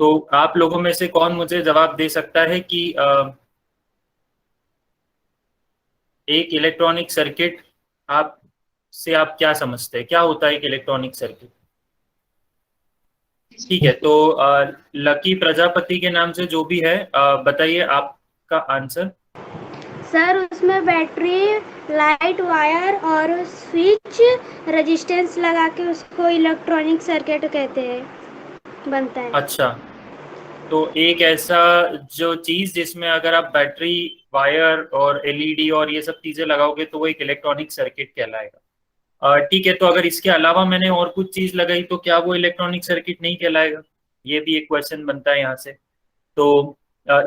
तो आप लोगों में से कौन मुझे जवाब दे सकता है कि एक इलेक्ट्रॉनिक सर्किट आप क्या समझते हैं, क्या होता है एक इलेक्ट्रॉनिक सर्किट? ठीक है, तो लकी प्रजापति के नाम से जो भी है, बताइए आपका आंसर। सर उसमें बैटरी, लाइट, वायर और स्विच, रेजिस्टेंस लगा के उसको इलेक्ट्रॉनिक सर्किट कहते हैं, बनता है। अच्छा, तो एक ऐसा जो चीज जिसमें अगर आप बैटरी, वायर और एलईडी और ये सब चीजें लगाओगे तो वो एक इलेक्ट्रॉनिक सर्किट कहलाएगा। ठीक है, तो अगर इसके अलावा मैंने और कुछ चीज लगाई तो क्या वो इलेक्ट्रॉनिक सर्किट नहीं कहलाएगा? ये भी एक क्वेश्चन बनता है यहाँ से। तो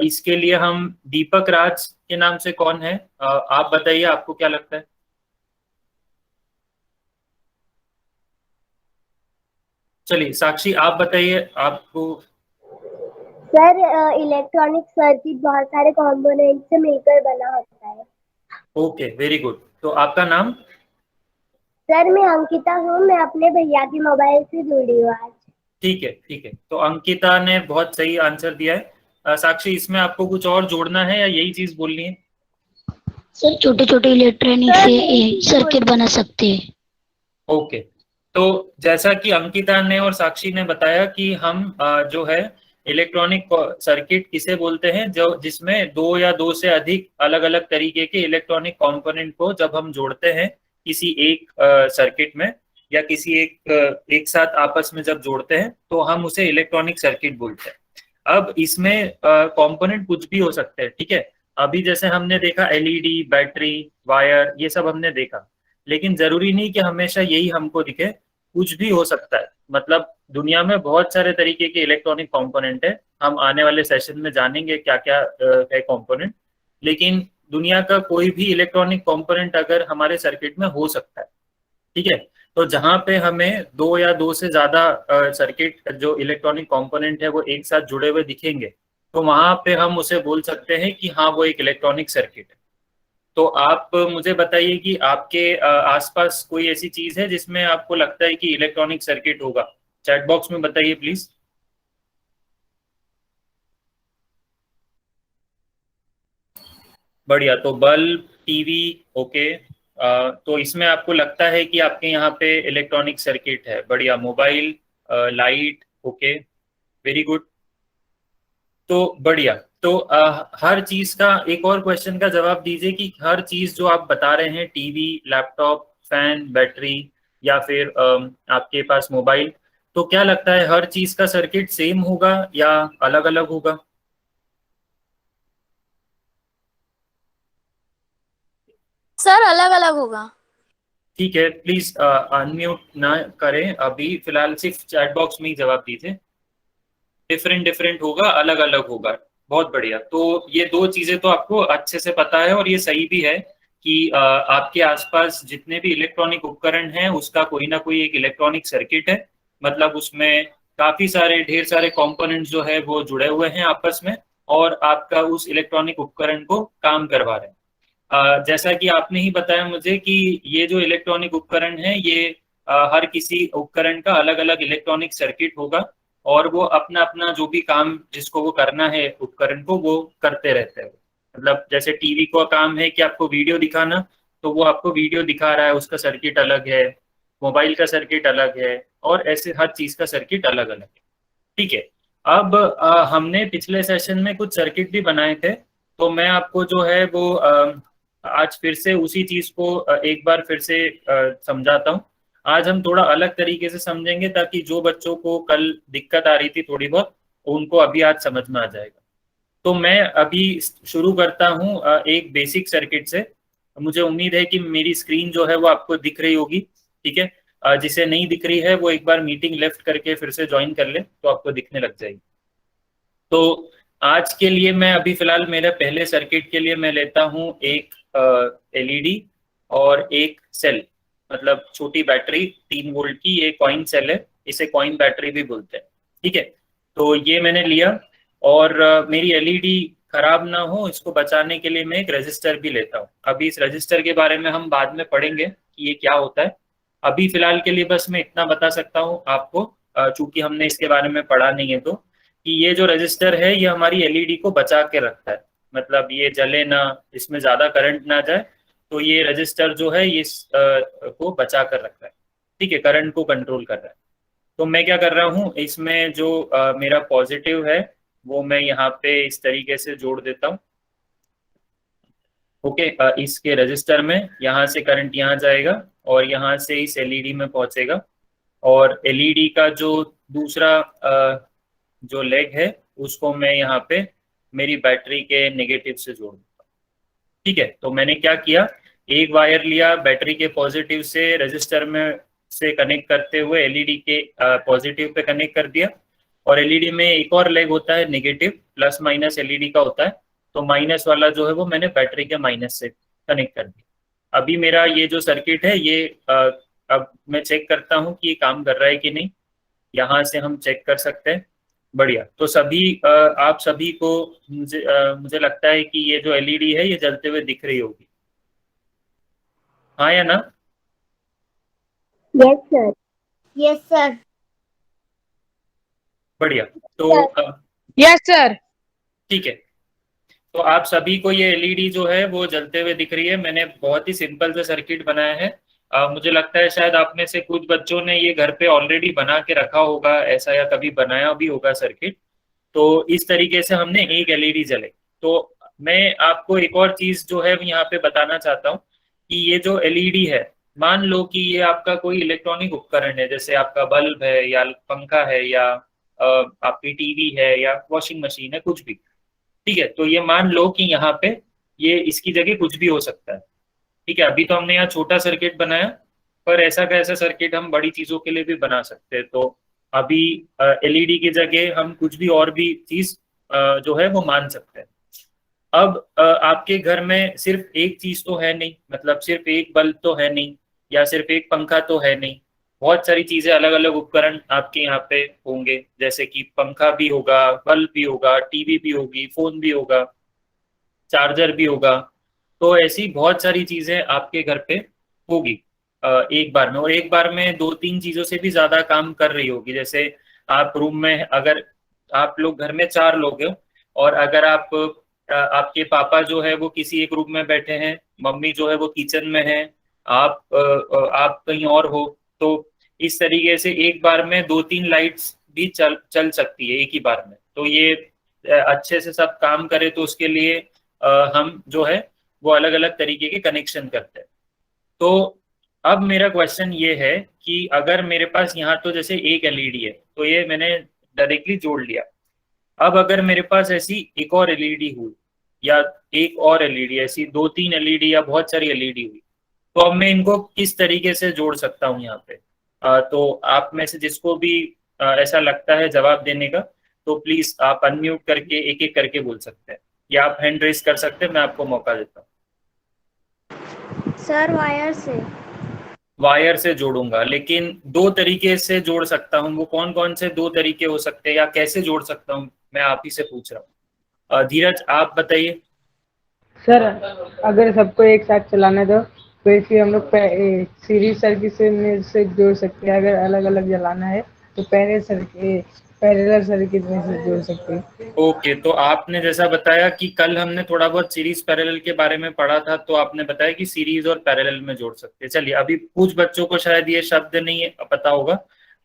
इसके लिए हम दीपक राज के नाम से कौन है, आप बताइए, आपको क्या लगता है? चलिए साक्षी, आप बताइए आपको। सर इलेक्ट्रॉनिक सर्किट बहुत सारे कंपोनेंट से मिलकर बना होता है। Okay, very good. तो आपका नाम? सर मैं अंकिता हूँ, मैं अपने भैया की मोबाइल से जुड़ी हूँ आज। ठीक है, ठीक है, तो अंकिता ने बहुत सही आंसर दिया है। साक्षी, इसमें आपको कुछ और जोड़ना है या यही चीज बोलनी है? सर छोटे छोटे इलेक्ट्रॉनिक सर से यही चीज सर्किट बोलनी बना है। सकते हैं। ओके, तो जैसा कि अंकिता ने और साक्षी ने बताया कि हम जो है इलेक्ट्रॉनिक सर्किट किसे बोलते हैं, जो जिसमें दो या दो से अधिक अलग अलग तरीके के इलेक्ट्रॉनिक कंपोनेंट को जब हम जोड़ते हैं किसी एक सर्किट में, या किसी एक साथ आपस में जब जोड़ते हैं तो हम उसे इलेक्ट्रॉनिक सर्किट बोलते हैं। अब इसमें कंपोनेंट कुछ भी हो सकते हैं, ठीक है। अभी जैसे हमने देखा एलईडी, बैटरी, वायर, ये सब हमने देखा, लेकिन जरूरी नहीं कि हमेशा यही हमको दिखे, कुछ भी हो सकता है। मतलब दुनिया में बहुत सारे तरीके के इलेक्ट्रॉनिक कंपोनेंट है, हम आने वाले सेशन में जानेंगे क्या क्या है कंपोनेंट। लेकिन दुनिया का कोई भी इलेक्ट्रॉनिक कंपोनेंट अगर हमारे सर्किट में हो सकता है, ठीक है। तो जहां पे हमें दो या दो से ज्यादा सर्किट जो इलेक्ट्रॉनिक कंपोनेंट है वो एक साथ जुड़े हुए दिखेंगे, तो वहां पे हम उसे बोल सकते हैं कि हाँ वो एक इलेक्ट्रॉनिक सर्किट है। तो आप मुझे बताइए कि आपके आसपास कोई ऐसी चीज है जिसमें आपको लगता है कि इलेक्ट्रॉनिक सर्किट होगा? चैट बॉक्स में बताइए प्लीज। बढ़िया, तो बल्ब, टीवी, ओके। तो इसमें आपको लगता है कि आपके यहाँ पे इलेक्ट्रॉनिक सर्किट है। बढ़िया, mobile, light, okay, very good. तो बढ़िया, तो हर चीज का एक और क्वेश्चन का जवाब दीजिए कि हर चीज जो आप बता रहे हैं, टीवी, लैपटॉप, फैन, बैटरी, या फिर आपके पास मोबाइल, तो क्या लगता है हर चीज का सर्किट सेम होगा या अलग अलग होगा? सर अलग अलग होगा। ठीक है, प्लीज अनम्यूट ना करें अभी, फिलहाल सिर्फ चैट बॉक्स में ही जवाब दीजिए। डिफरेंट डिफरेंट होगा, अलग अलग होगा। बहुत बढ़िया, तो ये दो चीजें तो आपको अच्छे से पता है, और ये सही भी है कि आपके आसपास जितने भी इलेक्ट्रॉनिक उपकरण हैं उसका कोई ना कोई एक इलेक्ट्रॉनिक सर्किट है। मतलब उसमें काफी सारे, ढेर सारे कंपोनेंट्स जो है वो जुड़े हुए हैं आपस में, और आपका उस इलेक्ट्रॉनिक उपकरण को काम करवा रहे हैं। जैसा कि आपने ही बताया मुझे कि ये जो इलेक्ट्रॉनिक उपकरण है ये हर किसी उपकरण का अलग अलग इलेक्ट्रॉनिक सर्किट होगा, और वो अपना अपना जो भी काम जिसको वो करना है उपकरण को, वो करते रहते हैं। मतलब जैसे टीवी का काम है कि आपको वीडियो दिखाना, तो वो आपको वीडियो दिखा रहा है, उसका सर्किट अलग है। मोबाइल का सर्किट अलग है, और ऐसे हर चीज का सर्किट अलग अलग है। ठीक है। अब हमने पिछले सेशन में कुछ सर्किट भी बनाए थे, तो मैं आपको जो है वो आज फिर से उसी चीज को एक बार फिर से समझाता हूँ। आज हम थोड़ा अलग तरीके से समझेंगे, ताकि जो बच्चों को कल दिक्कत आ रही थी थोड़ी बहुत, उनको अभी आज समझ में आ जाएगा। तो मैं अभी शुरू करता हूँ एक बेसिक सर्किट से। मुझे उम्मीद है कि मेरी स्क्रीन जो है वो आपको दिख रही होगी, ठीक है। जिसे नहीं दिख रही है वो एक बार मीटिंग लेफ्ट करके फिर से ज्वाइन कर ले, तो आपको दिखने लग जाएगी। तो आज के लिए मैं अभी फिलहाल मेरे पहले सर्किट के लिए मैं लेता हूँ एक एलईडी और एक सेल, मतलब छोटी बैटरी, 3 वोल्ट की, ये कॉइन सेल है, इसे कॉइन बैटरी भी बोलते हैं। ठीक है, तो ये मैंने लिया, और मेरी एलईडी खराब ना हो इसको बचाने के लिए मैं एक रजिस्टर भी लेता हूँ। अभी इस रजिस्टर के बारे में हम बाद में पढ़ेंगे कि ये क्या होता है। अभी फिलहाल के लिए बस मैं इतना बता सकता हूँ आपको, चूंकि हमने इसके बारे में पढ़ा नहीं है, तो कि ये जो रजिस्टर है ये हमारी एलईडी को बचा के रखता है, मतलब ये जले ना, इसमें ज़्यादा करंट ना जाए, तो ये रजिस्टर जो है ये को बचा कर रख रहा है, ठीक है, करंट को कंट्रोल कर रहा है। तो मैं क्या कर रहा हूँ, इसमें जो मेरा पॉजिटिव है वो मैं यहाँ पे इस तरीके से जोड़ देता हूँ। ओके, इसके रजिस्टर में यहाँ से करंट यहाँ जाएगा और यहाँ से इस एलईडी में पहुंचेगा, और एलईडी का जो दूसरा जो लेग है उसको मैं यहाँ पे मेरी बैटरी के नेगेटिव से जोड़ दूंगा। ठीक है, तो मैंने क्या किया, एक वायर लिया बैटरी के पॉजिटिव से रजिस्टर में से कनेक्ट करते हुए एलईडी के पॉजिटिव पे कनेक्ट कर दिया, और एलईडी में एक और लेग होता है नेगेटिव, प्लस माइनस एलईडी का होता है, तो माइनस वाला जो है वो मैंने बैटरी के माइनस से कनेक्ट कर दिया। अभी मेरा ये जो सर्किट है ये अब मैं चेक करता हूँ कि ये काम कर रहा है कि नहीं, यहाँ से हम चेक कर सकते हैं। बढ़िया, तो सभी आप सभी को मुझे लगता है कि ये जो एलईडी है ये जलते हुए दिख रही होगी, हाँ या ना? Yes sir. Yes sir. बढ़िया, तो यस सर। ठीक है, तो आप सभी को ये एलईडी जो है वो जलते हुए दिख रही है। मैंने बहुत ही सिंपल सा सर्किट बनाया है। मुझे लगता है शायद आप में से कुछ बच्चों ने ये घर पे ऑलरेडी बना के रखा होगा ऐसा, या कभी बनाया भी होगा सर्किट। तो इस तरीके से हमने एक एलईडी जले। तो मैं आपको एक और चीज जो है यहाँ पे बताना चाहता हूँ कि ये जो एलईडी है, मान लो कि ये आपका कोई इलेक्ट्रॉनिक उपकरण है, जैसे आपका बल्ब है या पंखा है या आपकी टीवी है या वॉशिंग मशीन है, कुछ भी, ठीक है। तो ये मान लो कि यहाँ पे ये इसकी जगह कुछ भी हो सकता है, ठीक है। अभी तो हमने यहाँ छोटा सर्किट बनाया, पर ऐसा का ऐसा सर्किट हम बड़ी चीजों के लिए भी बना सकते हैं। तो अभी एलईडी की जगह हम कुछ भी और भी चीज जो है वो मान सकते हैं। अब आपके घर में सिर्फ एक चीज तो है नहीं, मतलब सिर्फ एक बल्ब तो है नहीं, या सिर्फ एक पंखा तो है नहीं, बहुत सारी चीजें, अलग अलग उपकरण आपके यहाँ पे होंगे, जैसे कि पंखा भी होगा, बल्ब भी होगा, टीवी भी होगी, फोन भी होगा, चार्जर भी होगा। तो ऐसी बहुत सारी चीजें आपके घर पे होगी एक बार में, और एक बार में दो तीन चीजों से भी ज्यादा काम कर रही होगी। जैसे आप रूम में, अगर आप लोग घर में 4 लोग हो, और अगर आपके पापा जो है वो किसी एक रूम में बैठे हैं, मम्मी जो है वो किचन में है, आप कहीं और हो, तो इस तरीके से एक बार में 2-3 लाइट्स भी चल सकती है एक ही बार में। तो ये अच्छे से सब काम करे तो उसके लिए हम जो है वो अलग अलग तरीके के कनेक्शन करते हैं। तो अब मेरा क्वेश्चन ये है कि अगर मेरे पास यहाँ तो जैसे एक एलईडी है, तो ये मैंने डायरेक्टली जोड़ लिया। अब अगर मेरे पास ऐसी एक और एलईडी हुई, या एक और एलईडी, ऐसी 2-3 एलईडी या बहुत सारी एलईडी हुई, तो अब मैं इनको किस तरीके से जोड़ सकता हूँ यहाँ पे? तो आप में से जिसको भी ऐसा लगता है जवाब देने का, तो प्लीज आप अनम्यूट करके एक एक करके बोल सकते हैं, या आप हैंड रेस कर सकते हैं, मैं आपको मौका देता हूँ। सर वायर से। वायर से जोड़ूंगा, लेकिन 2 तरीके से जोड़ सकता हूँ। वो कौन कौन से 2 तरीके हो सकते हैं, या कैसे जोड़ सकता हूँ, मैं आप ही से पूछ रहा हूँ। धीरज आप बताइए। सर अगर सबको एक साथ चलाना दो तो फिर हम लोग सीरीज सर्किट से जोड़ सकते हैं। अगर अलग अलग जलाना है तो पैरेलल सर्किट में से जोड़ सकते हैं। ओके, तो आपने जैसा बताया कि कल हमने थोड़ा बहुत सीरीज पैरेलल के बारे में पढ़ा था, तो आपने बताया कि सीरीज और पैरेलल में जोड़ सकते हैं। चलिए, अभी कुछ बच्चों को शायद ये शब्द नहीं पता होगा,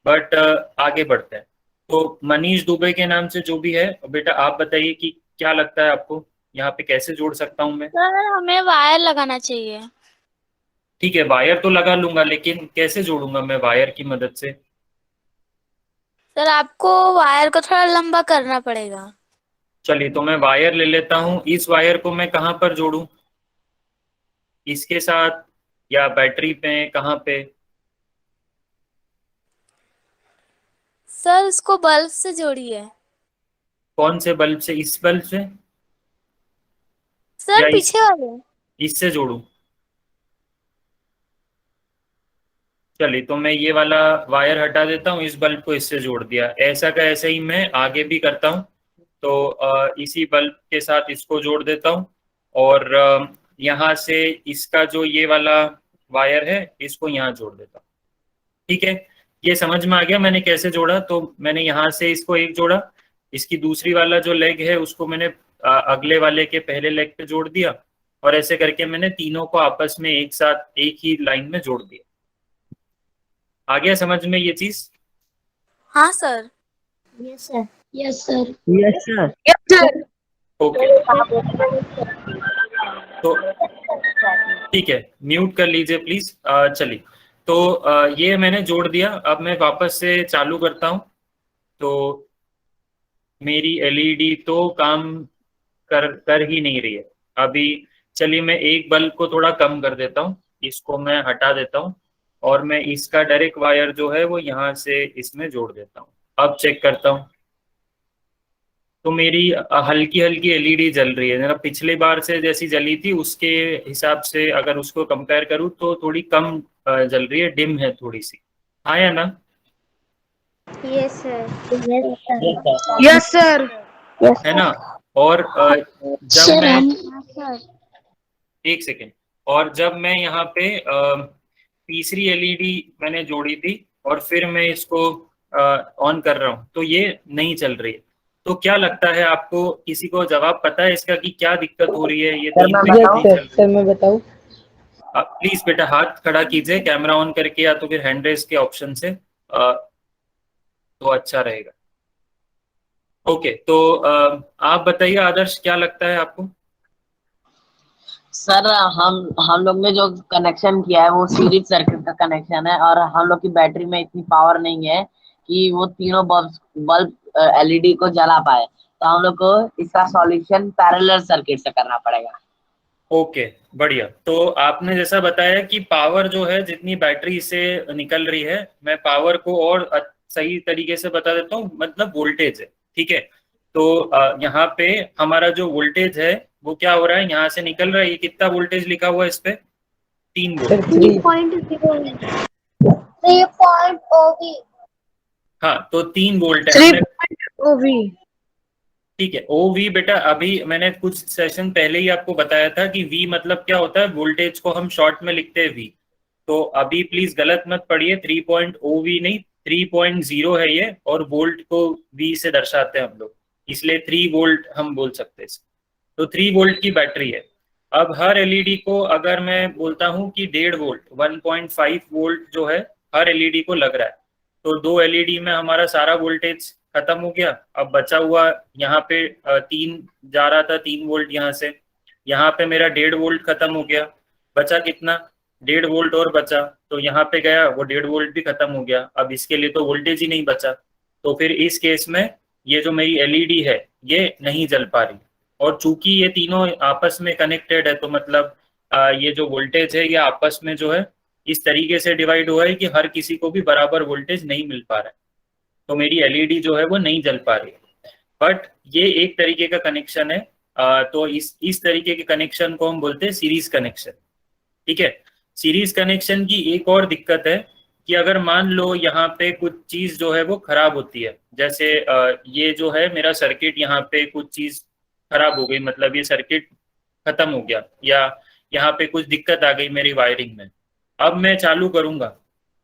बट आगे बढ़ते हैं। तो मनीष दुबे के नाम से जो भी है, बेटा आप बताइए कि क्या लगता है आपको, यहाँ पे कैसे जोड़ सकता हूँ मैं? सर हमें वायर लगाना चाहिए। ठीक है, वायर तो लगा लूंगा, लेकिन कैसे जोड़ूंगा मैं वायर की मदद से? सर आपको वायर को थोड़ा लंबा करना पड़ेगा। चलिए, तो मैं वायर ले लेता हूँ। इस वायर को मैं कहाँ पर जोड़ूं? इसके साथ, या बैटरी पे, कहाँ पे? सर इसको बल्ब से जोड़िए। कौन से बल्ब से? इस बल्ब से, सर या पीछे वाले। इससे जोड़ूं? चलिए, तो मैं ये वाला वायर हटा देता हूँ, इस बल्ब को इससे जोड़ दिया। ऐसा का ऐसा ही मैं आगे भी करता हूँ। तो इसी बल्ब के साथ इसको जोड़ देता हूँ, और यहाँ से इसका जो ये वाला वायर है इसको यहाँ जोड़ देता हूँ। ठीक है, ये समझ में आ गया मैंने कैसे जोड़ा? तो मैंने यहाँ से इसको एक जोड़ा, इसकी दूसरी वाला जो लेग है उसको मैंने अगले वाले के पहले लेग पे जोड़ दिया, और ऐसे करके मैंने तीनों को आपस में एक साथ एक ही लाइन में जोड़ दिया। आ गया समझ में ये चीज? हाँ sir. Yes sir. Yes sir. Yes sir. Okay, तो ठीक है, म्यूट कर लीजिए प्लीज। चलिए, तो ये मैंने जोड़ दिया। अब मैं वापस से चालू करता हूँ। तो मेरी एलईडी तो काम कर ही नहीं रही है अभी। चलिए, मैं एक बल्ब को थोड़ा कम कर देता हूँ, इसको मैं हटा देता हूँ, और मैं इसका डायरेक्ट वायर जो है वो यहाँ से इसमें जोड़ देता हूँ। अब चेक करता हूँ, तो मेरी हल्की हल्की एलईडी जल रही है। जरा पिछले बार से जैसी जली थी उसके हिसाब से अगर उसको कंपेयर करूँ तो थोड़ी कम जल रही है, डिम है थोड़ी सी। हाँ या ना? Yes sir. Yes sir. है ना? और जब सर मैं हम एक सेकेंड, और जब मैं यहाँ पे तीसरी एलईडी मैंने जोड़ी थी और फिर मैं इसको ऑन कर रहा हूँ तो ये नहीं चल रही है। तो क्या लगता है आपको, किसी को जवाब पता है इसका कि क्या दिक्कत हो रही है? ये तीन यस नहीं चल सर। सर मैं बताऊँ? प्लीज बेटा हाथ खड़ा कीजिए कैमरा ऑन करके या तो फिर हैंड रेस के ऑप्शन से, तो अच्छा रहेगा। ओके, तो आप बताइए आदर्श, क्या लगता है आपको? सर हम लोग ने जो कनेक्शन किया है वो सीरीज सर्किट का कनेक्शन है, और हम लोग की बैटरी में इतनी पावर नहीं है कि वो तीनों बल्ब एलईडी को जला पाए, तो हम लोग को इसका सॉल्यूशन पैरेलल सर्किट से करना पड़ेगा। ओके, बढ़िया। तो आपने जैसा बताया कि पावर जो है जितनी बैटरी से निकल रही है, मैं पावर को और सही तरीके से बता देता हूँ, मतलब वोल्टेज है। ठीक है, तो यहाँ पे हमारा जो वोल्टेज है वो क्या हो रहा है, यहाँ से निकल रहा है। ये कितना वोल्टेज लिखा हुआ है इस पे? 3 वोल्ट। 3.0 हाँ, तो 3 वोल्ट है। ओवी। ठीक है, ओ वी बेटा, अभी मैंने कुछ सेशन पहले ही आपको बताया था कि वी मतलब क्या होता है। वोल्टेज को हम शॉर्ट में लिखते हैं वी। तो अभी प्लीज गलत मत पढ़िए, 3.0 नहीं 3.0 है ये, और वोल्ट को वी से दर्शाते हैं हम लोग, इसलिए 3 वोल्ट हम बोल सकते हैं। तो 3 वोल्ट की बैटरी है। अब हर एलईडी को अगर मैं बोलता हूँ कि 1.5 वोल्ट 1.5 वोल्ट जो है हर एलईडी को लग रहा है, तो 2 एलईडी में हमारा सारा वोल्टेज खत्म हो गया। अब बचा हुआ यहाँ पे 3 जा रहा था, 3 वोल्ट यहाँ से, यहाँ पे मेरा 1.5 वोल्ट खत्म हो गया। बचा कितना? 1.5 वोल्ट और बचा, तो यहाँ पे गया वो 1.5 वोल्ट भी खत्म हो गया। अब इसके लिए तो वोल्टेज ही नहीं बचा। तो फिर इस केस में ये जो मेरी एलईडी है ये नहीं जल पा रही, और चूंकि ये तीनों आपस में कनेक्टेड है तो मतलब ये जो वोल्टेज है ये आपस में जो है इस तरीके से डिवाइड हुआ है कि हर किसी को भी बराबर वोल्टेज नहीं मिल पा रहा है, तो मेरी एलईडी जो है वो नहीं जल पा रही है। बट ये एक तरीके का कनेक्शन है। तो इस तरीके के कनेक्शन को हम बोलते हैं सीरीज कनेक्शन। ठीक है, सीरीज कनेक्शन की एक और दिक्कत है कि अगर मान लो यहाँ पे कुछ चीज जो है वो खराब होती है, जैसे ये जो है मेरा सर्किट, यहाँ पे कुछ चीज खराब हो गई, मतलब ये सर्किट खत्म हो गया, या यहाँ पे कुछ दिक्कत आ गई मेरी वायरिंग में। अब मैं चालू करूंगा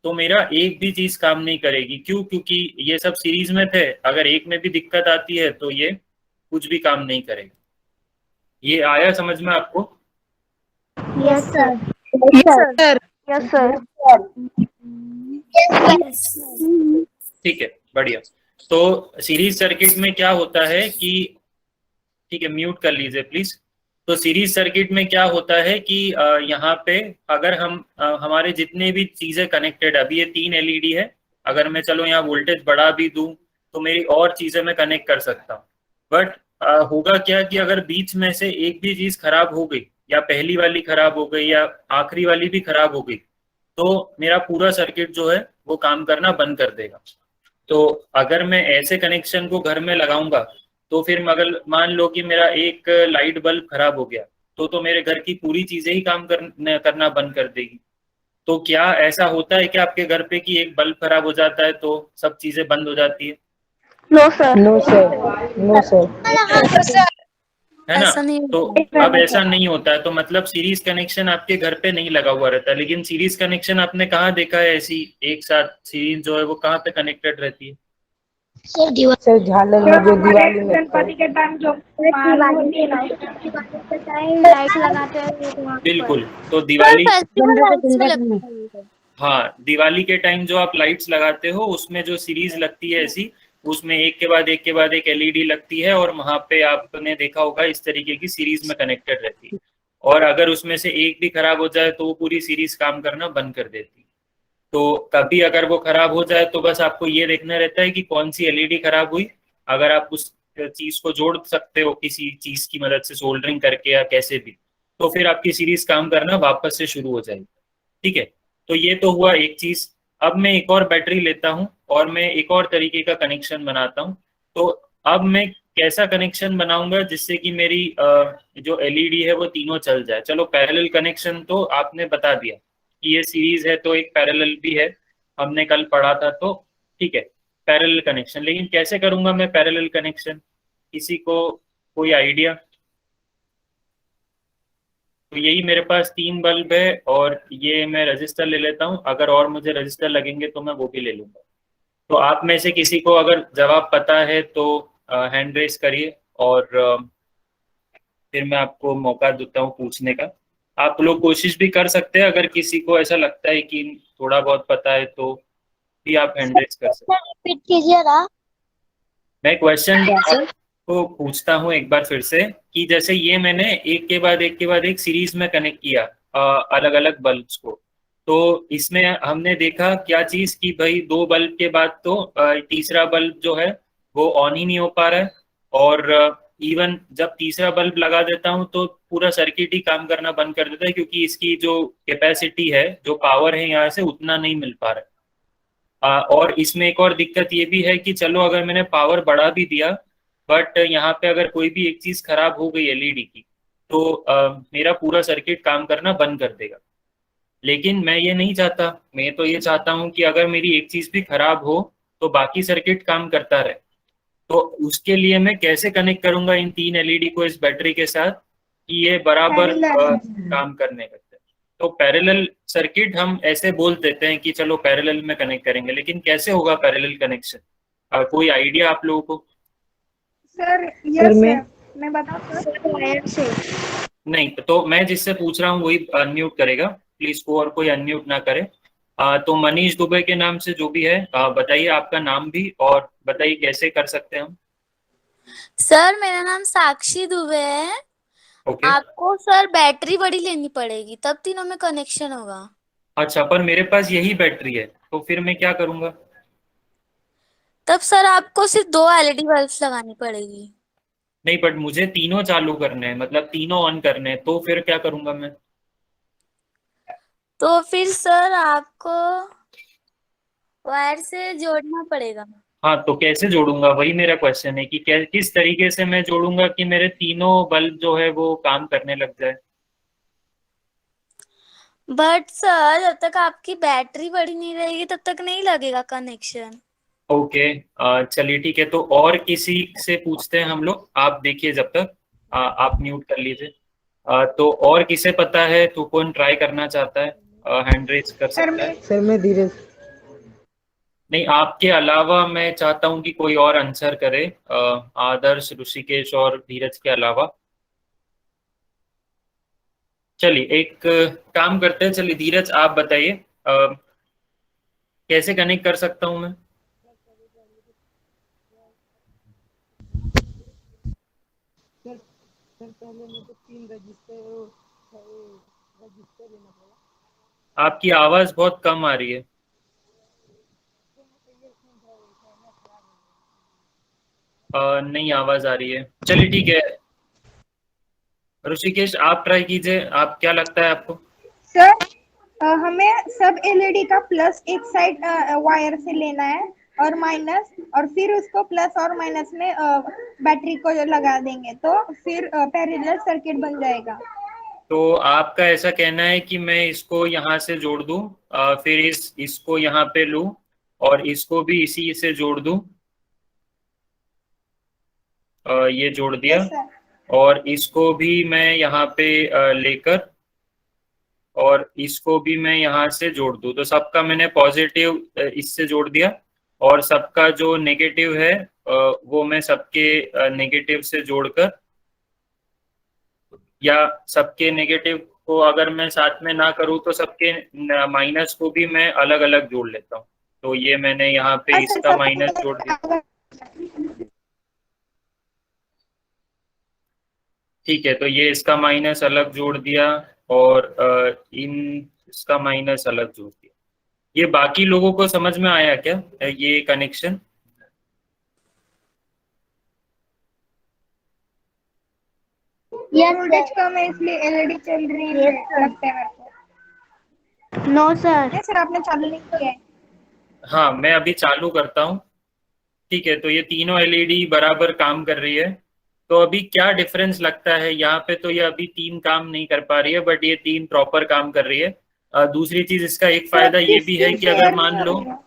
तो मेरा एक भी चीज काम नहीं करेगी। क्यों? क्योंकि ये सब सीरीज में थे। अगर एक में भी दिक्कत आती है तो ये कुछ भी काम नहीं करेगा। ये आया समझ में आपको? Yes sir. Yes sir. ठीक है, बढ़िया। तो सीरीज सर्किट में क्या होता है कि, ठीक है म्यूट कर लीजिए प्लीज। तो सीरीज सर्किट में क्या होता है कि यहाँ पे अगर हम हमारे जितने भी चीजें कनेक्टेड, अभी ये 3 एलईडी है, अगर मैं चलो यहाँ वोल्टेज बढ़ा भी दूं तो मेरी और चीजें मैं कनेक्ट कर सकता हूँ। बट होगा क्या कि अगर बीच में से एक भी चीज खराब हो गई, या पहली वाली खराब हो गई या आखिरी वाली भी खराब हो गई, तो मेरा पूरा सर्किट जो है वो काम करना बंद कर देगा। तो अगर मैं ऐसे कनेक्शन को घर में लगाऊंगा तो फिर मगर मान लो कि मेरा एक लाइट बल्ब खराब हो गया तो मेरे घर की पूरी चीजें ही काम करना बंद कर देगी। तो क्या ऐसा होता है कि आपके घर पे कि एक बल्ब खराब हो जाता है तो सब चीजें बंद हो जाती है? No sir. No sir. No sir. है ना? ऐसा नहीं तो होता। अब ऐसा नहीं होता है, तो मतलब सीरीज कनेक्शन आपके घर पे नहीं लगा हुआ रहता। लेकिन सीरीज कनेक्शन आपने कहाँ देखा है ऐसी एक साथ सीरीज जो है वो कहाँ पे कनेक्टेड रहती है? सर दीवार सर झालर में जो दिवाली में गणपति के टाइम जो लाइट लगाते हैं तो वहाँ पर। बिल्कुल। तो सर दिवाली, फेस्टिवल लाइट्स में लगता है ये सब। हाँ, दिवाली के टाइम जो आप लाइट्स लगाते हो उसमें जो सीरीज लगती है ऐसी, उसमें एक के बाद एक एलईडी लगती है और वहां पे आपने देखा होगा इस तरीके की सीरीज में कनेक्टेड रहती है, और अगर उसमें से एक भी खराब हो जाए तो वो पूरी सीरीज काम करना बंद कर देती है। तो कभी अगर वो खराब हो जाए तो बस आपको ये देखना रहता है कि कौन सी एलईडी खराब हुई। अगर आप उस चीज को जोड़ सकते हो किसी चीज की मदद से, सोल्डरिंग करके या कैसे भी, तो फिर आपकी सीरीज काम करना वापस से शुरू हो जाएगी। ठीक है, तो ये तो हुआ एक चीज। अब मैं एक और बैटरी लेता हूँ और मैं एक और तरीके का कनेक्शन बनाता हूँ। तो अब मैं कैसा कनेक्शन बनाऊंगा जिससे कि मेरी जो एलईडी है वो तीनों चल जाए। चलो, पैरेलल कनेक्शन तो आपने बता दिया कि ये सीरीज है तो एक पैरेलल भी है, हमने कल पढ़ा था, तो ठीक है पैरेलल कनेक्शन। लेकिन कैसे करूंगा मैं पैरेलल कनेक्शन, किसी को कोई आइडिया? तो यही मेरे पास 3 बल्ब है और ये मैं रजिस्टर ले लेता हूँ, अगर और मुझे रजिस्टर लगेंगे तो मैं वो भी ले लूंगा। तो आप में से किसी को अगर जवाब पता है तो हैंड रेस करिए और फिर मैं आपको मौका देता हूँ पूछने का। आप लोग कोशिश भी कर सकते हैं, अगर किसी को ऐसा लगता है कि थोड़ा बहुत पता है तो भी आप हैंड रेस कर सकते हैं। रिपीट कीजिए ना। मैं क्वेश्चन को पूछता हूँ एक बार फिर से, कि जैसे ये मैंने एक के बाद एक सीरीज में कनेक्ट किया अलग अलग बल्ब्स को, तो इसमें हमने देखा क्या चीज कि भाई 2 बल्ब के बाद तो तीसरा बल्ब जो है वो ऑन ही नहीं हो पा रहा है, और इवन जब तीसरा बल्ब लगा देता हूँ तो पूरा सर्किट ही काम करना बंद कर देता है, क्योंकि इसकी जो कैपेसिटी है, जो पावर है यहाँ से उतना नहीं मिल पा रहा है। और इसमें एक और दिक्कत ये भी है कि चलो अगर मैंने पावर बढ़ा भी दिया, बट यहाँ पे अगर कोई भी एक चीज खराब हो गई एलईडी की, तो मेरा पूरा सर्किट काम करना बंद कर देगा। लेकिन मैं ये नहीं चाहता, मैं तो ये चाहता हूँ कि अगर मेरी एक चीज भी खराब हो तो बाकी सर्किट काम करता रहे। तो उसके लिए मैं कैसे कनेक्ट करूंगा इन 3 एलईडी को इस बैटरी के साथ कि ये बराबर काम करने लगते हैं। तो पैरेलल सर्किट हम ऐसे बोल देते हैं कि चलो पैरेलल में कनेक्ट करेंगे, लेकिन कैसे होगा पैरेलल कनेक्शन? कोई आइडिया आप लोगों को? सर सर मैं बता वायर से। नहीं, तो मैं जिससे पूछ रहा हूँ वही अनम्यूट करेगा प्लीज, को और कोई अनम्यूट ना करे। तो मनीष दुबे के नाम से जो भी है बताइए आपका नाम भी, और बताइए कैसे कर सकते हैं हम। सर मेरा नाम साक्षी दुबे है। ओके, आपको सर बैटरी बड़ी लेनी पड़ेगी, तब तीनों में कनेक्शन होगा। अच्छा, पर मेरे पास यही बैटरी है तो फिर मैं क्या करूंगा? तब सर आपको सिर्फ 2 एलईडी बल्ब्स लगानी पड़ेगी। नहीं, बट मुझे तीनों चालू करने हैं, मतलब तीनों ऑन करने हैं, तो फिर क्या करूंगा मैं? तो फिर सर आपको वायर से जोड़ना पड़ेगा। हाँ, तो कैसे जोड़ूंगा, वही मेरा क्वेश्चन है कि किस तरीके से मैं जोड़ूंगा कि मेरे तीनों बल्ब जो है वो काम करने लग जाए। बट सर जब तक आपकी बैटरी बड़ी नहीं रहेगी तब तक नहीं लगेगा कनेक्शन। ओके, चलिए ठीक है, तो और किसी से पूछते हैं हम लोग, आप देखिए जब तक आप म्यूट कर लीजिए। तो और किसे पता है तो कौन ट्राई करना चाहता है, हैंड रेज कर सकता है। सर मैं धीरज। नहीं, आपके अलावा मैं चाहता हूं कि कोई और आंसर करे, आदर्श, ऋषिकेश और धीरज के अलावा। चलिए एक काम करते हैं, चलिए धीरज आप बताइए कैसे कनेक्ट कर सकता हूं मैं? सर पहले मेरे को 3 रजिस्टर लेना पड़ेगा। आपकी आवाज बहुत कम आ रही है। नहीं आवाज आ रही है, चलिए ठीक है। ऋषिकेश आप ट्राई कीजिए, आप क्या लगता है आपको? सर हमें सब एलईडी का प्लस एक साइड वायर से लेना है और माइनस, और फिर उसको प्लस और माइनस में बैटरी को लगा देंगे तो फिर पैरेलल सर्किट बन जाएगा। तो आपका ऐसा कहना है कि मैं इसको यहाँ से जोड़ दूं, फिर इसको यहाँ पे लूं और इसको भी इसी से जोड़ दूं, ये जोड़ दिया, यस सर। और इसको भी मैं यहाँ पे लेकर और इसको भी मैं यहाँ से जोड़ दूं, तो सबका मैंने पॉजिटिव इससे जोड़ दिया और सबका जो नेगेटिव है वो मैं सबके नेगेटिव से जोड़कर, या सबके नेगेटिव को अगर मैं साथ में ना करूँ तो सबके माइनस को भी मैं अलग अलग जोड़ लेता हूँ। तो ये मैंने यहाँ पे अच्छा इसका सब माइनस जोड़ दिया। ठीक है, तो ये इसका माइनस अलग जोड़ दिया और इसका माइनस अलग जोड़ दिया। ये बाकी लोगों को समझ में आया क्या ये कनेक्शन? वोल्टेज कम है इसलिए एलईडी चल रही है लगता है मेरे को। No sir. नहीं सर आपने चालू नहीं किया है। हाँ, मैं अभी चालू करता हूँ। ठीक है, तो ये तीनों एलईडी बराबर काम कर रही है। तो अभी क्या डिफरेंस लगता है यहाँ पे? तो ये अभी तीन काम नहीं कर पा रही है, बट ये तीन प्रॉपर काम कर रही है। दूसरी चीज, इसका एक फायदा ये भी है कि अगर मान लो,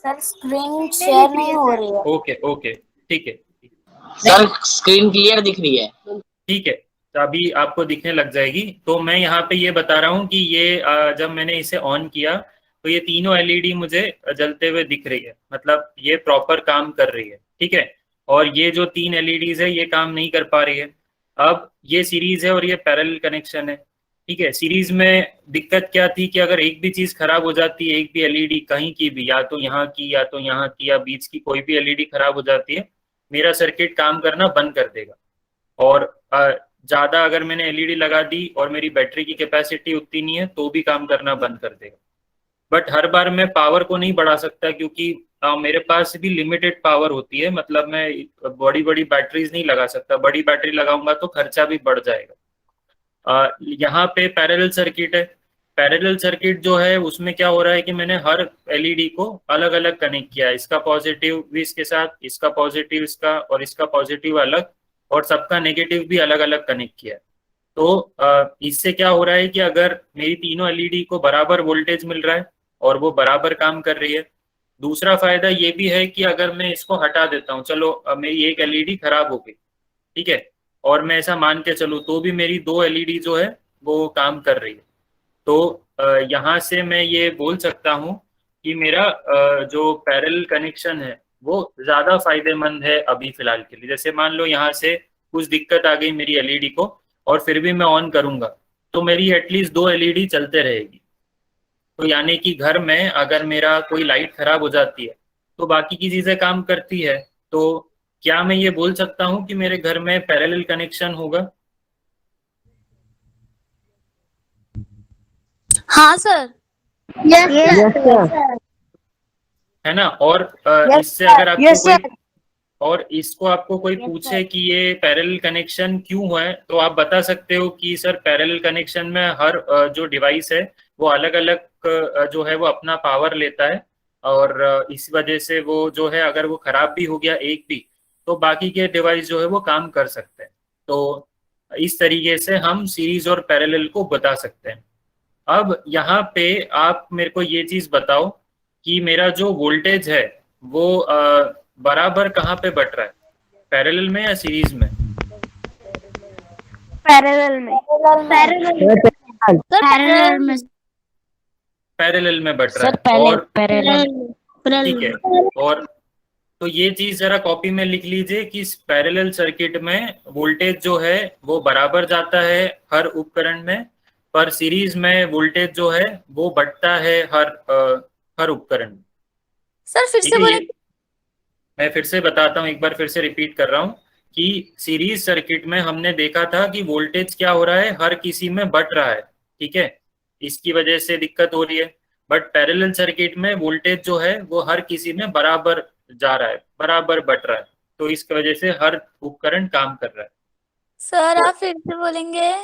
सर स्क्रीन शेयर नहीं हो रही है। ओके ओके ठीक है, सर स्क्रीन क्लियर दिख रही है। ठीक है, तो अभी आपको दिखने लग जाएगी। तो मैं यहाँ पे ये बता रहा हूँ कि ये जब मैंने इसे ऑन किया तो ये तीनों एलईडी मुझे जलते हुए दिख रही है, मतलब ये प्रॉपर काम कर रही है। ठीक है, और ये जो तीन एलईडीज है ये काम नहीं कर पा रही है। अब ये सीरीज है और ये पैरेलल कनेक्शन है। ठीक है, सीरीज में दिक्कत क्या थी कि अगर एक भी चीज खराब हो जाती है, एक भी एलईडी कहीं की भी, या तो यहाँ की या तो यहाँ की या बीच की कोई भी एलईडी खराब हो जाती है, मेरा सर्किट काम करना बंद कर देगा। और ज्यादा अगर मैंने एलईडी लगा दी और मेरी बैटरी की कैपेसिटी उतनी नहीं है तो भी काम करना बंद कर देगा। बट हर बार मैं पावर को नहीं बढ़ा सकता, क्योंकि मेरे पास भी लिमिटेड पावर होती है। मतलब मैं बड़ी बड़ी बैटरीज नहीं लगा सकता, बड़ी बैटरी लगाऊंगा तो खर्चा भी बढ़ जाएगा। यहाँ पे पैरेलल सर्किट है। पैरेलल सर्किट जो है उसमें क्या हो रहा है कि मैंने हर एलईडी को अलग अलग कनेक्ट किया है। इसका पॉजिटिव भी इसके साथ, इसका पॉजिटिव इसका, और इसका पॉजिटिव अलग, और सबका नेगेटिव भी अलग अलग कनेक्ट किया है। तो इससे क्या हो रहा है कि अगर मेरी तीनों एलईडी को बराबर वोल्टेज मिल रहा है और वो बराबर काम कर रही है। दूसरा फायदा ये भी है कि अगर मैं इसको हटा देता हूँ, चलो मेरी एक एलईडी खराब हो गई, ठीक है, और मैं ऐसा मान के चलूँ तो भी मेरी दो एलईडी जो है वो काम कर रही है। तो यहाँ से मैं ये बोल सकता हूँ कि मेरा जो पैरेलल कनेक्शन है वो ज्यादा फायदेमंद है अभी फिलहाल के लिए। जैसे मान लो यहाँ से कुछ दिक्कत आ गई मेरी एलईडी को और फिर भी मैं ऑन करूंगा तो मेरी एटलीस्ट दो एलईडी चलते रहेगी। तो यानी कि घर में अगर मेरा कोई लाइट खराब हो जाती है तो बाकी की चीजें काम करती है। तो क्या मैं ये बोल सकता हूँ कि मेरे घर में पैरेलल कनेक्शन होगा? हाँ सर। Yes sir. है ना? और इससे अगर आपको कोई, और इसको आपको कोई पूछे कि ये पैरेलल कनेक्शन क्यों है तो आप बता सकते हो कि सर पैरेलल कनेक्शन में हर जो डिवाइस है वो अलग अलग जो है वो अपना पावर लेता है, और इस वजह से वो जो है अगर वो खराब भी हो गया एक भी तो बाकी के डिवाइस जो है वो काम कर सकते हैं। तो इस तरीके से हम सीरीज और पैरेलल को बता सकते हैं। अब यहाँ पे आप मेरे को ये चीज बताओ कि मेरा जो वोल्टेज है वो बराबर कहाँ पे बट रहा है, पैरेलल में या सीरीज में? पैरेलल में। पैरेलल में। पैरेलल में बट रहा सर है। और पैरेलल ठीक है, और तो ये चीज जरा कॉपी में लिख लीजिए कि पैरेलल सर्किट में वोल्टेज जो है वो बराबर जाता है हर उपकरण में, पर सीरीज में वोल्टेज जो है वो बढ़ता है हर उपकरण में। सर फिर ठीक से है, बोले। ये मैं फिर से बताता हूँ, एक बार फिर से रिपीट कर रहा हूँ कि सीरीज सर्किट में हमने देखा था कि वोल्टेज क्या हो रहा है, हर किसी में बढ़ रहा है। ठीक है, इसकी वजह से दिक्कत हो रही है। बट पैरेलल सर्किट में वोल्टेज जो है वो हर किसी में बराबर जा रहा है, बराबर बढ़ रहा है। तो इसकी वजह से हर उपकरण काम कर रहा है। सर आप फिर से बोलेंगे?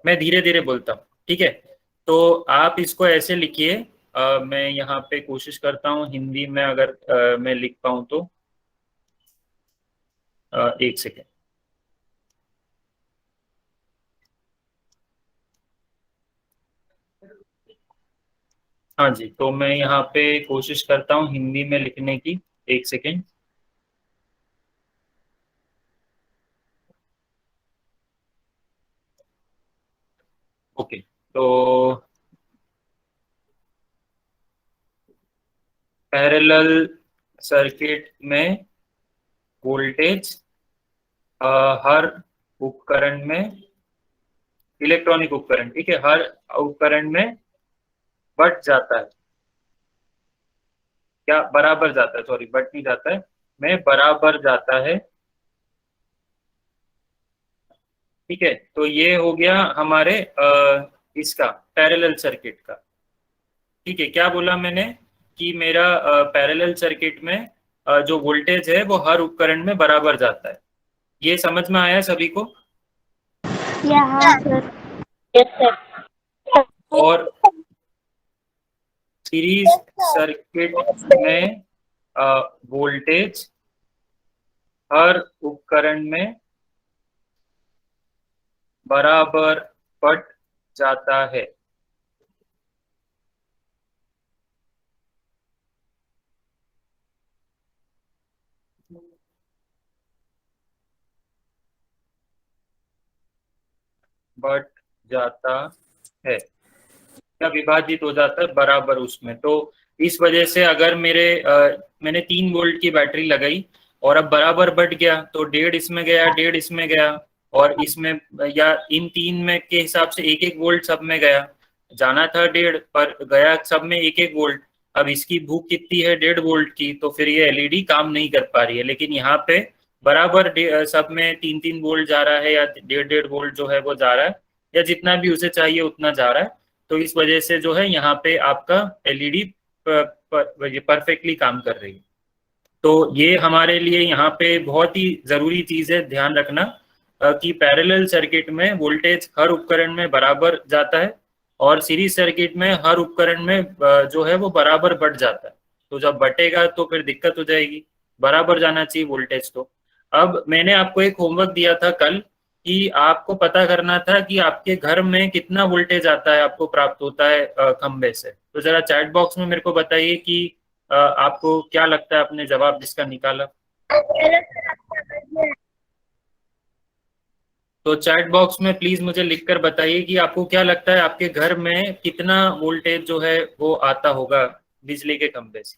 मैं धीरे धीरे बोलता हूँ, ठीक है? तो आप इसको ऐसे लिखिए। मैं यहाँ पे कोशिश करता हूँ हिंदी में, अगर मैं लिख पाऊँ तो। एक सेकेंड। हाँ जी, तो मैं यहाँ पे कोशिश करता हूँ हिंदी में लिखने की। एक सेकेंड। ओके, तो पैरेलल सर्किट में वोल्टेज हर उपकरण में, इलेक्ट्रॉनिक उपकरण, ठीक है, हर उपकरण में बढ़ जाता है, क्या बराबर जाता है, सॉरी बढ़ नहीं जाता है, में बराबर जाता है, ठीक है। तो ये हो गया हमारे इसका पैरेलल सर्किट का, ठीक है। क्या बोला मैंने कि मेरा पैरेलल सर्किट में जो वोल्टेज है वो हर उपकरण में बराबर जाता है। ये समझ में आया सभी को? हाँ सर। और सीरीज सर्किट में वोल्टेज हर उपकरण में बराबर बढ़ जाता है। बढ़ जाता है या विभाजित हो जाता है बराबर उसमें। तो इस वजह से अगर मैंने 3 वोल्ट की बैटरी लगाई और अब बराबर बढ़ गया, तो 1.5 इसमें गया, 1.5 इसमें गया, और इसमें या इन 3 में के हिसाब से 1-1 वोल्ट सब में गया। जाना था 1.5 पर गया सब में 1-1 वोल्ट। अब इसकी भूख कितनी है 1.5 वोल्ट की, तो फिर ये एलईडी काम नहीं कर पा रही है। लेकिन यहाँ पे बराबर सब में 3-3 वोल्ट जा रहा है या 1.5 वोल्ट जो है वो जा रहा है, या जितना भी उसे चाहिए उतना जा रहा है। तो इस वजह से जो है यहाँ पे आपका एलईडी परफेक्टली काम कर रही है। तो ये हमारे लिए यहाँ पे बहुत ही जरूरी चीज है ध्यान रखना कि पैरेलल सर्किट में वोल्टेज हर उपकरण में बराबर जाता है और सीरीज सर्किट में हर उपकरण में जो है वो बराबर बढ़ जाता है। तो जब बटेगा तो फिर दिक्कत हो जाएगी, बराबर जाना चाहिए वोल्टेज। तो अब मैंने आपको एक होमवर्क दिया था कल कि आपको पता करना था कि आपके घर में कितना वोल्टेज आता है, आपको प्राप्त होता है खंबे से। तो जरा चैट बॉक्स में मेरे को बताइए कि आपको क्या लगता है, आपने जवाब जिसका निकाला। तो चैट बॉक्स में प्लीज मुझे लिखकर बताइए कि आपको क्या लगता है आपके घर में कितना वोल्टेज जो है वो आता होगा बिजली के खंबे से।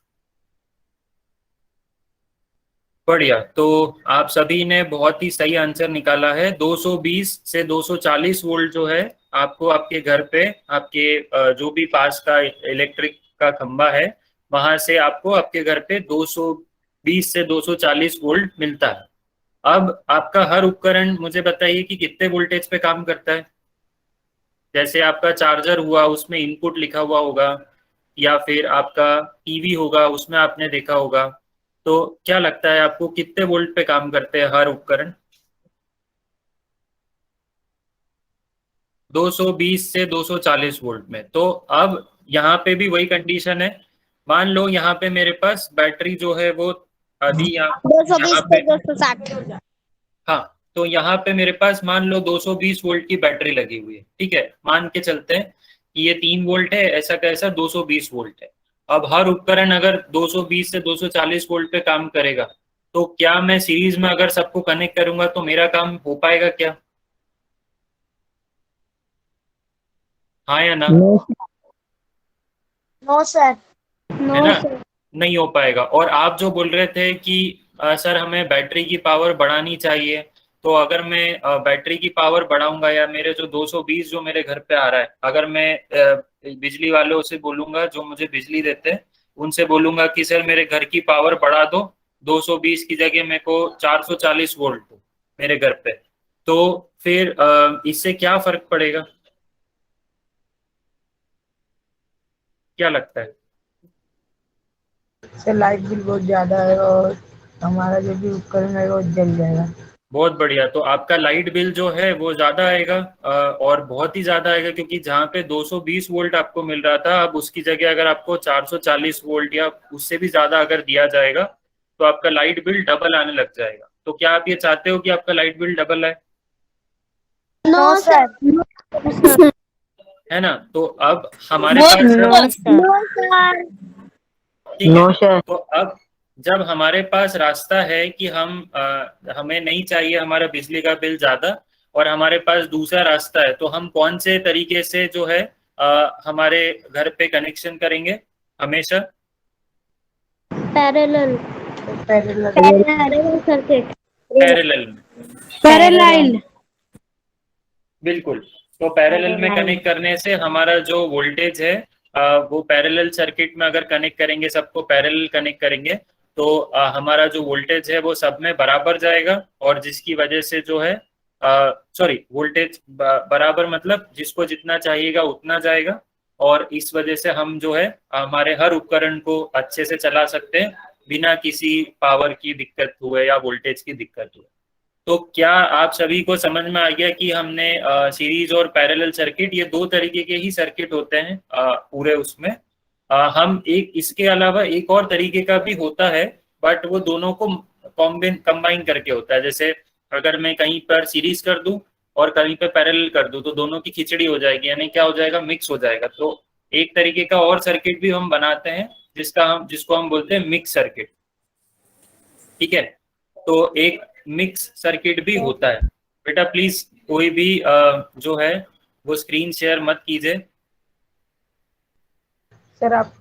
बढ़िया, तो आप सभी ने बहुत ही सही आंसर निकाला है। 220 से 240 वोल्ट जो है आपको आपके घर पे, आपके जो भी पास का इलेक्ट्रिक का खंबा है वहां से आपको आपके घर पे 220 से 240 वोल्ट मिलता है। अब आपका हर उपकरण मुझे बताइए कि कितने वोल्टेज पे काम करता है। जैसे आपका चार्जर हुआ, उसमें इनपुट लिखा हुआ होगा, या फिर आपका टीवी होगा, उसमें आपने देखा होगा। तो क्या लगता है आपको कितने वोल्ट पे काम करते हैं हर उपकरण। 220 से 240 वोल्ट में। तो अब यहाँ पे भी वही कंडीशन है। मान लो यहाँ पे मेरे पास बैटरी जो है वो अभी यहाँ पे 260। हाँ, तो यहाँ पे मेरे पास मान लो 220 वोल्ट की बैटरी लगी हुई है, ठीक है। मान के चलते हैं कि ये 3 वोल्ट है, ऐसा कैसा 220 वोल्ट है। अब हर उपकरण अगर 220 से 240 वोल्ट पे काम करेगा, तो क्या मैं सीरीज में अगर सबको कनेक्ट करूंगा तो मेरा काम हो पाएगा क्या? हाँ या ना? No sir. है ना, नहीं हो पाएगा। और आप जो बोल रहे थे कि सर हमें बैटरी की पावर बढ़ानी चाहिए, तो अगर मैं बैटरी की पावर बढ़ाऊंगा या मेरे जो 220 जो मेरे घर पे आ रहा है, अगर मैं बिजली वालों से बोलूंगा जो मुझे बिजली देते हैं, उनसे बोलूंगा कि सर मेरे घर की पावर बढ़ा दो, 220 की जगह मेरे को 440 वोल्ट दो मेरे घर पे, तो फिर इससे क्या फर्क पड़ेगा, क्या लगता है? से लाइट बिल बहुत ज्यादा है और हमारा जो भी उपकरण है वो जल जाएगा। बहुत बढ़िया। तो आपका लाइट बिल जो है वो ज्यादा आएगा, और बहुत ही ज्यादा आएगा, क्योंकि जहाँ पे 220 वोल्ट आपको मिल रहा था, अब उसकी जगह अगर आपको 440 वोल्ट या उससे भी ज्यादा अगर दिया जाएगा तो आपका लाइट बिल डबल आने लग जाएगा। तो क्या आप ये चाहते हो कि आपका लाइट बिल डबल आए? No sir. है ना? तो अब हमारे पास ठीक है। तो अब जब हमारे पास रास्ता है कि हमें नहीं चाहिए हमारा बिजली का बिल ज्यादा, और हमारे पास दूसरा रास्ता है, तो हम कौन से तरीके से जो है हमारे घर पे कनेक्शन करेंगे हमेशा? पैरेलल पैरेलल सर्किट पैरेलल में, पैरेलल बिल्कुल। तो पैरेलल में कनेक्ट करने से हमारा जो वोल्टेज है वो पैरेलल सर्किट में अगर कनेक्ट करेंगे, सबको पैरेलल कनेक्ट करेंगे तो हमारा जो वोल्टेज है वो सब में बराबर जाएगा, और जिसकी वजह से जो है सॉरी वोल्टेज बराबर मतलब जिसको जितना चाहिएगा उतना जाएगा, और इस वजह से हम जो है हमारे हर उपकरण को अच्छे से चला सकते हैं बिना किसी पावर की दिक्कत हुए या वोल्टेज की दिक्कत हुए। तो क्या आप सभी को समझ में आ गया कि हमने सीरीज और पैरेलल सर्किट, ये दो तरीके के ही सर्किट होते हैं पूरे उसमें। हम एक इसके अलावा एक और तरीके का भी होता है, बट वो दोनों को कंबाइन करके होता है। जैसे अगर मैं कहीं पर सीरीज कर दूं और कहीं पे पैरेलल कर दूं तो दोनों की खिचड़ी हो जाएगी, यानी क्या हो जाएगा, मिक्स हो जाएगा। तो एक तरीके का और सर्किट भी हम बनाते हैं जिसको हम बोलते हैं मिक्स सर्किट। ठीक है, तो एक मिक्स सर्किट भी होता है। बेटा प्लीज कोई भी जो है वो स्क्रीन शेयर मत कीजिए। सर आप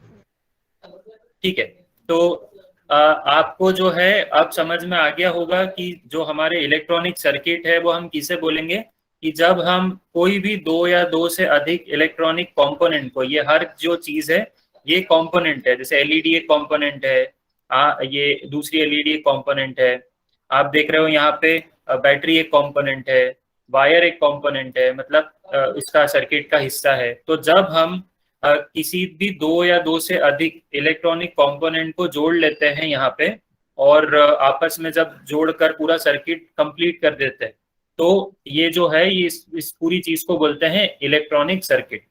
ठीक है, तो आपको जो है अब समझ में आ गया होगा कि जो हमारे इलेक्ट्रॉनिक सर्किट है वो हम किसे बोलेंगे, कि जब हम कोई भी दो या दो से अधिक इलेक्ट्रॉनिक कंपोनेंट को, ये हर जो चीज है ये कंपोनेंट है, जैसे एलईडी एक कंपोनेंट है, ये दूसरी एलईडी एक कंपोनेंट है, आप देख रहे हो यहाँ पे बैटरी एक कंपोनेंट है, वायर एक कंपोनेंट है, मतलब इसका सर्किट का हिस्सा है। तो जब हम किसी भी दो या दो से अधिक इलेक्ट्रॉनिक कंपोनेंट को जोड़ लेते हैं यहाँ पे, और आपस में जब जोड़कर पूरा सर्किट कंप्लीट कर देते हैं, तो ये जो है ये इस पूरी चीज को बोलते हैं इलेक्ट्रॉनिक सर्किट।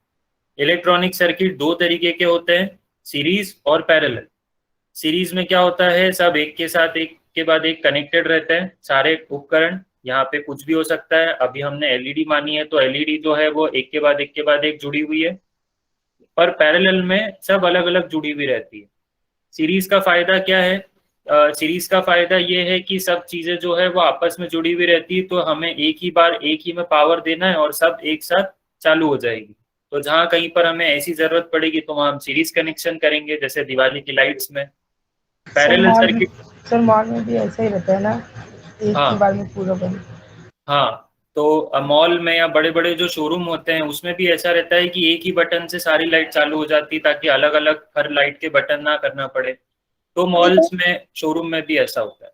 इलेक्ट्रॉनिक सर्किट दो तरीके के होते हैं, सीरीज और पैरेलल। सीरीज में क्या होता है, सब एक के साथ एक के बाद एक कनेक्टेड रहते हैं सारे उपकरण, यहाँ पे कुछ भी हो सकता है। अभी हमने एलईडी मानी है तो एलईडी जो है वो एक के बाद एक जुड़ी हुई है, पर पैरेलल में सब अलग अलग जुड़ी हुई रहती है। सीरीज का फायदा क्या है, सीरीज का फायदा ये है कि सब चीजें जो है वो आपस में जुड़ी हुई रहती है, तो हमें एक ही बार एक ही में पावर देना है और सब एक साथ चालू हो जाएगी। तो जहां कहीं पर हमें ऐसी जरूरत पड़ेगी तो वहां हम सीरीज कनेक्शन करेंगे, जैसे दिवाली की लाइट्स में। पैरेलल सर्किट सर मॉल में भी ऐसा ही रहता है ना, एक हाँ ही बार में पूरा बंद। हाँ, तो मॉल में या बड़े बड़े जो शोरूम होते हैं उसमें भी ऐसा रहता है कि एक ही बटन से सारी लाइट चालू हो जाती है, ताकि अलग अलग हर लाइट के बटन ना करना पड़े। तो मॉल्स में, शोरूम में भी ऐसा होता है।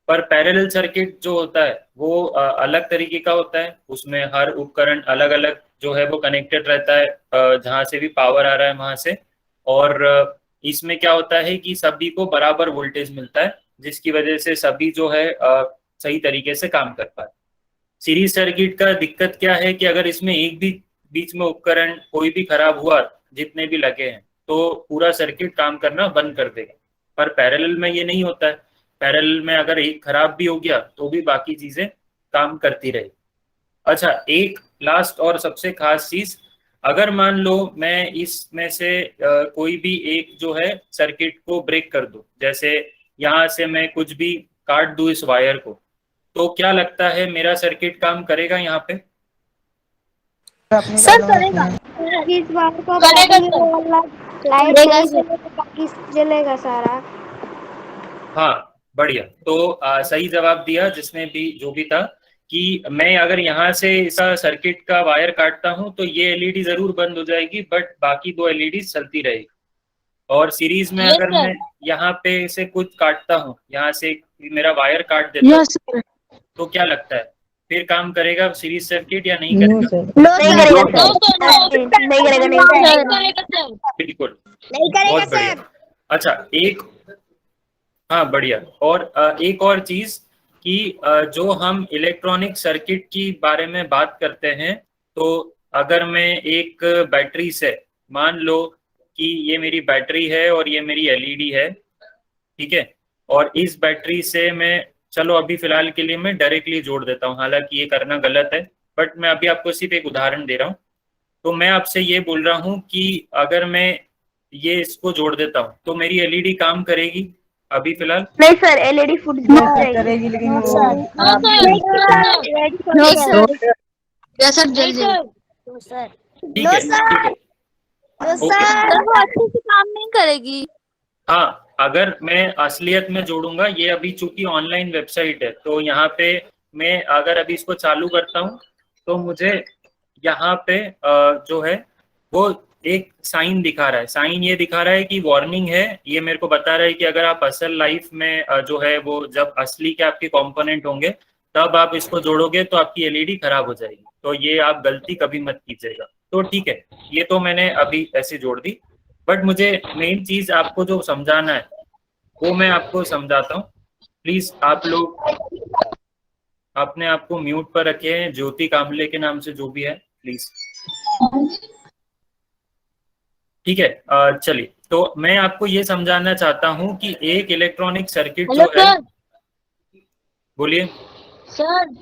पर पैरेलल सर्किट जो होता है वो अलग तरीके का होता है, उसमें हर उपकरण अलग अलग जो है वो कनेक्टेड रहता है, जहाँ से भी पावर आ रहा है वहां से। और इसमें क्या होता है कि सभी को बराबर वोल्टेज मिलता है, जिसकी वजह से सभी जो है सही तरीके से काम कर पाए। सीरीज सर्किट का दिक्कत क्या है कि अगर इसमें एक भी बीच में उपकरण कोई भी खराब हुआ, जितने भी लगे हैं, तो पूरा सर्किट काम करना बंद कर देगा। पर पैरेलल में ये नहीं होता है, पैरेलल में अगर एक खराब भी हो गया तो भी बाकी चीजें काम करती रही। अच्छा, एक लास्ट और सबसे खास चीज, अगर मान लो मैं इसमें से कोई भी एक जो है सर्किट को ब्रेक कर दूं, जैसे यहाँ से मैं कुछ भी काट दूं इस वायर को, तो क्या लगता है मेरा सर्किट काम करेगा यहाँ पे? सर करेगा। इस बार को करेगा लाइट बाकी जलेगा सारा। हाँ बढ़िया, तो सही जवाब दिया जिसने भी, जो भी था, कि मैं अगर यहाँ से इसका सर्किट का वायर काटता हूँ तो ये एलईडी जरूर बंद हो जाएगी, बट बाकी दो एलईडी चलती रहेगी। और सीरीज में अगर मैं यहाँ पे से कुछ काटता हूँ, यहाँ से मेरा वायर काट देता हूँ, तो क्या लगता है फिर काम करेगा सीरीज सर्किट या नहीं करेगा? बिल्कुल, बहुत बढ़िया। अच्छा, एक, हाँ बढ़िया। और एक और चीज कि जो हम इलेक्ट्रॉनिक सर्किट की बारे में बात करते हैं, तो अगर मैं एक बैटरी से, मान लो कि ये मेरी बैटरी है और ये मेरी एलईडी है, ठीक है, और इस बैटरी से मैं, चलो अभी फिलहाल के लिए मैं डायरेक्टली जोड़ देता हूँ, हालांकि ये करना गलत है, बट मैं अभी आपको सिर्फ एक उदाहरण दे रहा हूँ। तो मैं आपसे ये बोल रहा हूँ कि अगर मैं ये इसको जोड़ देता हूँ तो मेरी एलईडी काम करेगी अभी फिलहाल? नहीं सर, एलईडी फुट करेगी, लेकिन ठीक है, ठीक है, ओके, वो अच्छे से काम नहीं करेगी। हाँ अगर मैं असलियत में जोड़ूंगा, ये अभी चूंकि ऑनलाइन वेबसाइट है तो यहाँ पे मैं अगर अभी इसको चालू करता हूँ तो मुझे यहाँ पे जो है वो एक साइन दिखा रहा है। साइन ये दिखा रहा है कि वार्निंग है, ये मेरे को बता रहा है कि अगर आप असल लाइफ में जो है वो जब असली के आपके कंपोनेंट होंगे तब आप इसको जोड़ोगे तो आपकी एलईडी खराब हो जाएगी, तो ये आप गलती कभी मत कीजिएगा। तो ठीक है, ये तो मैंने अभी ऐसे जोड़ दी, बट मुझे मेन चीज आपको जो समझाना है वो मैं आपको समझाता हूँ। प्लीज आप लोग अपने आप को म्यूट पर रखें, ज्योति कामले के नाम से जो भी है प्लीज। ठीक है, चलिए तो मैं आपको ये समझाना चाहता हूँ कि एक इलेक्ट्रॉनिक सर्किट जो है, बोलिए सर।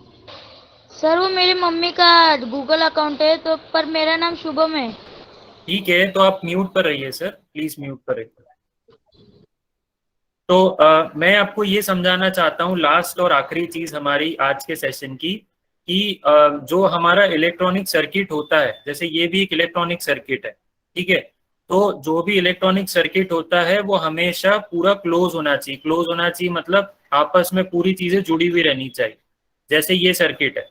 सर वो मेरी मम्मी का गूगल अकाउंट है तो, पर मेरा नाम शुभम है। ठीक है, तो आप म्यूट पर रहिए सर, प्लीज म्यूट पर रहिए। तो मैं आपको ये समझाना चाहता हूँ लास्ट और आखिरी चीज हमारी आज के सेशन की, कि जो हमारा इलेक्ट्रॉनिक सर्किट होता है, जैसे ये भी एक इलेक्ट्रॉनिक सर्किट है, ठीक है, तो जो भी इलेक्ट्रॉनिक सर्किट होता है वो हमेशा पूरा क्लोज होना चाहिए। क्लोज होना चाहिए मतलब आपस में पूरी चीजें जुड़ी हुई रहनी चाहिए। जैसे ये सर्किट है,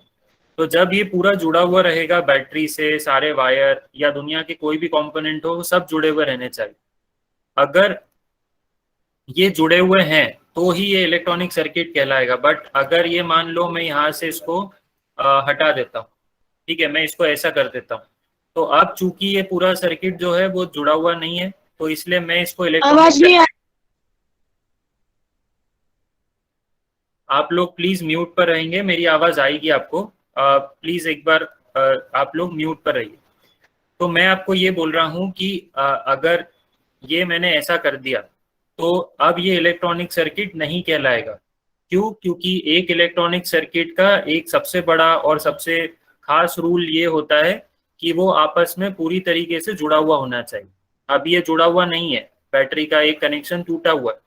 तो जब ये पूरा जुड़ा हुआ रहेगा बैटरी से, सारे वायर या दुनिया के कोई भी कंपोनेंट हो, सब जुड़े हुए रहने चाहिए। अगर ये जुड़े हुए हैं तो ही ये इलेक्ट्रॉनिक सर्किट कहलाएगा। बट अगर ये मान लो मैं यहाँ से इसको हटा देता हूँ, ठीक है, मैं इसको ऐसा कर देता हूँ, तो अब चूंकि ये पूरा सर्किट जो है वो जुड़ा हुआ नहीं है, तो इसलिए मैं इसको इलेक्ट्रॉनिक, आप लोग प्लीज म्यूट पर रहेंगे, मेरी आवाज आएगी आपको, प्लीज एक बार आप लोग म्यूट पर रहिए। तो मैं आपको ये बोल रहा हूँ कि अगर ये मैंने ऐसा कर दिया तो अब ये इलेक्ट्रॉनिक सर्किट नहीं कहलाएगा। क्यों? क्योंकि एक इलेक्ट्रॉनिक सर्किट का एक सबसे बड़ा और सबसे खास रूल ये होता है कि वो आपस में पूरी तरीके से जुड़ा हुआ होना चाहिए। अब ये जुड़ा हुआ नहीं है, बैटरी का एक कनेक्शन टूटा हुआ है,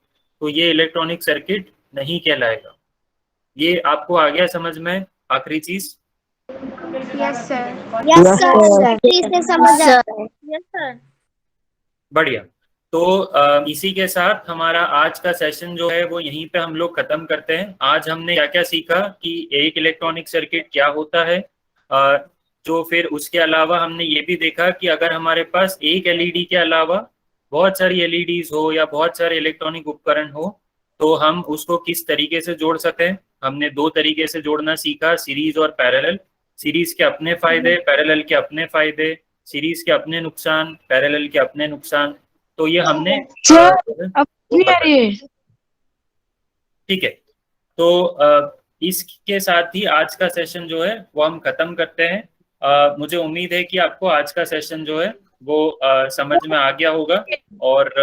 तो ये इलेक्ट्रॉनिक सर्किट नहीं कहलाएगा। ये आपको आ गया समझ में आखिरी चीज? Yes sir. यस सर, समझ आता है। Yes sir. बढ़िया। तो इसी के साथ हमारा आज का सेशन जो है वो यहीं पे हम लोग खत्म करते हैं। आज हमने क्या क्या सीखा कि एक इलेक्ट्रॉनिक सर्किट क्या होता है, जो फिर उसके अलावा हमने ये भी देखा कि अगर हमारे पास एक एलईडी के अलावा बहुत सारी एलईडीज हो या बहुत सारे इलेक्ट्रॉनिक उपकरण हो तो हम उसको किस तरीके से जोड़ सकें। हमने दो तरीके से जोड़ना सीखा, सीरीज और पैरेलल। सीरीज के अपने फायदे, पैरेलल के अपने फायदे, सीरीज के अपने नुकसान, पैरेलल के अपने नुकसान, तो ये हमने ठीक है। तो इसके साथ ही आज का सेशन जो है वो हम खत्म करते हैं। मुझे उम्मीद है कि आपको आज का सेशन जो है वो समझ में आ गया होगा, और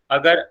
अगर